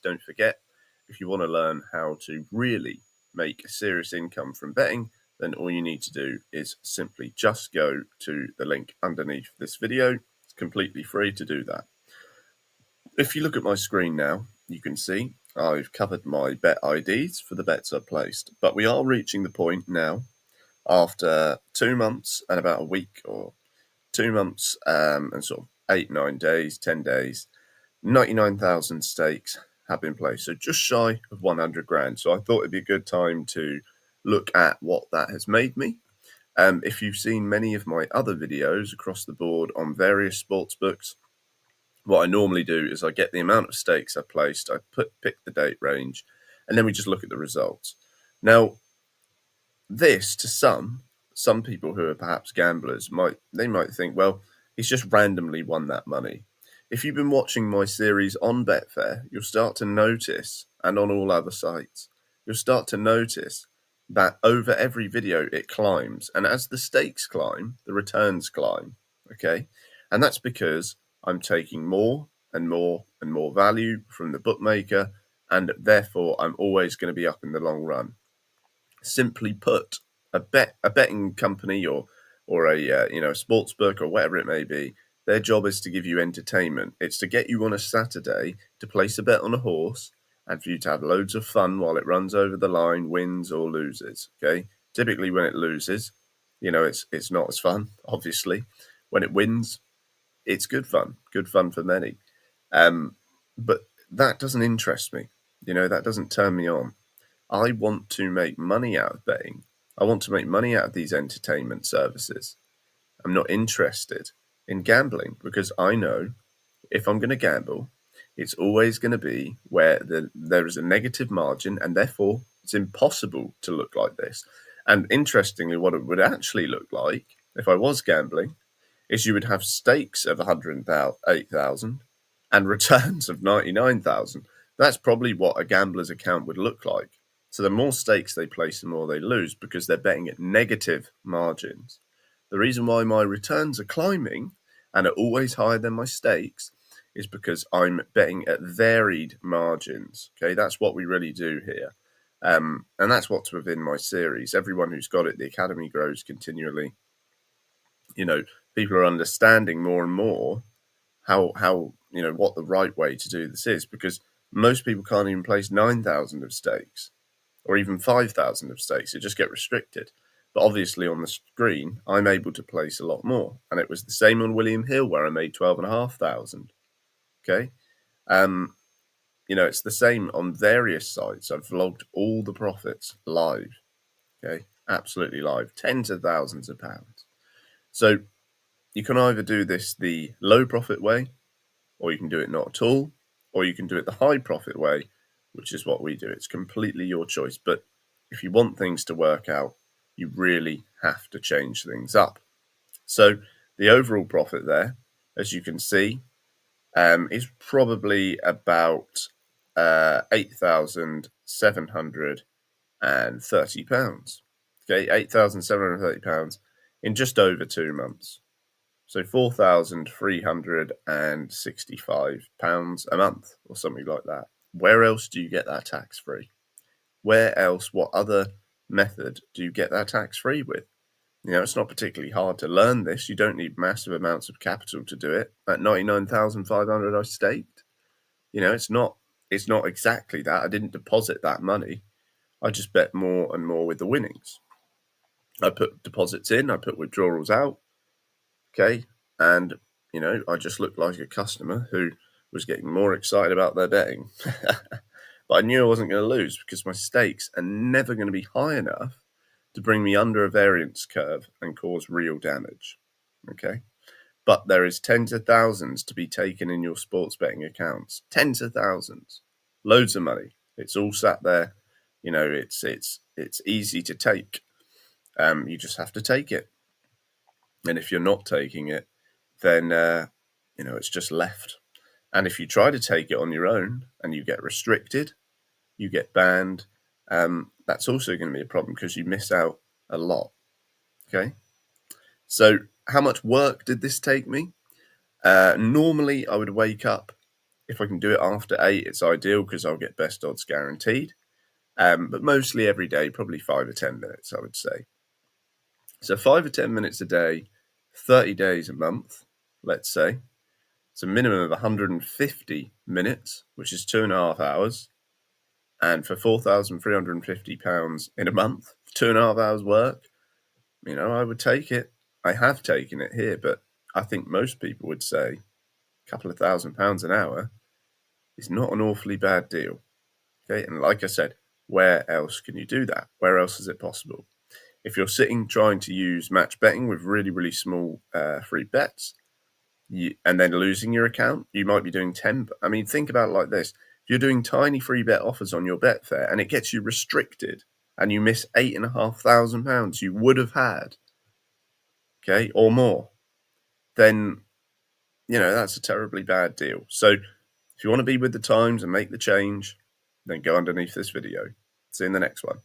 don't forget, if you want to learn how to really make a serious income from betting, then all you need to do is simply just go to the link underneath this video. It's completely free to do that. If you look at my screen now, you can see I've covered my bet IDs for the bets I've placed, but we are reaching the point now after 2 months and about a week, or 2 months and sort of 8, 9 days, 10 days, 99,000 stakes have been placed. So just shy of 100 grand. So I thought it'd be a good time to look at what that has made me. If you've seen many of my other videos across the board on various sports books, what I normally do is I get the amount of stakes I placed, I pick the date range, and then we just look at the results. Now, this to some people who are perhaps gamblers might think, well, he's just randomly won that money. If you've been watching my series on Betfair, you'll start to notice, and on all other sites, you'll start to notice that over every video it climbs, and as the stakes climb, the returns climb. Okay, and that's because I'm taking more and more and more value from the bookmaker, and therefore I'm always going to be up in the long run. Simply put, a betting company or a sports book or whatever it may be, their job is to give you entertainment. It's to get you on a Saturday to place a bet on a horse and for you to have loads of fun while it runs over the line, wins or loses. Okay, typically when it loses, it's not as fun. Obviously, when it wins, it's good fun for many. But that doesn't interest me. That doesn't turn me on. I want to make money out of betting. I want to make money out of these entertainment services. I'm not interested in gambling because I know if I'm going to gamble, it's always going to be where there is a negative margin, and therefore it's impossible to look like this. And interestingly, what it would actually look like if I was gambling is you would have stakes of 108,000 and returns of 99,000. That's probably what a gambler's account would look like. So the more stakes they place, the more they lose because they're betting at negative margins. The reason why my returns are climbing and are always higher than my stakes is because I'm betting at varied margins. Okay, that's what we really do here. And that's what's within my series. Everyone who's got it, the academy grows continually. People are understanding more and more how what the right way to do this is, because most people can't even place 9,000 of stakes or even 5,000 of stakes. It just get restricted. But obviously on the screen, I'm able to place a lot more. And it was the same on William Hill where I made 12,500. Okay. It's the same on various sites. I've vlogged all the profits live. Okay. Absolutely live. Tens of thousands of pounds. So you can either do this the low profit way, or you can do it not at all, or you can do it the high profit way, which is what we do. It's completely your choice. But if you want things to work out, you really have to change things up. So the overall profit there, as you can see, is probably about £8,730. Okay, £8,730 in just over 2 months. So £4,365 a month or something like that. Where else do you get that tax-free? What other method do you get that tax-free with? It's not particularly hard to learn this. You don't need massive amounts of capital to do it. At 99,500 I staked. It's not exactly that. I didn't deposit that money. I just bet more and more with the winnings. I put deposits in, I put withdrawals out. Okay, and I just looked like a customer who was getting more excited about their betting. But I knew I wasn't going to lose because my stakes are never going to be high enough to bring me under a variance curve and cause real damage. Okay, but there is tens of thousands to be taken in your sports betting accounts. Tens of thousands, loads of money. It's all sat there. It's easy to take. You just have to take it. And if you're not taking it, then it's just left. And if you try to take it on your own and you get restricted, you get banned, that's also going to be a problem because you miss out a lot. Okay, so how much work did this take me? Normally I would wake up If I can do it after 8, it's ideal because I'll get best odds guaranteed. But mostly every day, probably 5 or 10 minutes, I would say. So 5 or 10 minutes a day, 30 days a month, let's say. It's a minimum of 150 minutes, which is 2.5 hours. And for £4,350 in a month, 2.5 hours work, I would take it. I have taken it here, but I think most people would say a couple of £1,000 an hour is not an awfully bad deal. Okay, and like I said, where else can you do that? Where else is it possible? If you're sitting trying to use match betting with really, really small free bets, and then losing your account, you might be doing 10. I mean, think about it like this. If you're doing tiny free bet offers on your Betfair and it gets you restricted and you miss £8,500 you would have had, okay, or more, then, that's a terribly bad deal. So if you want to be with the times and make the change, then go underneath this video. See you in the next one.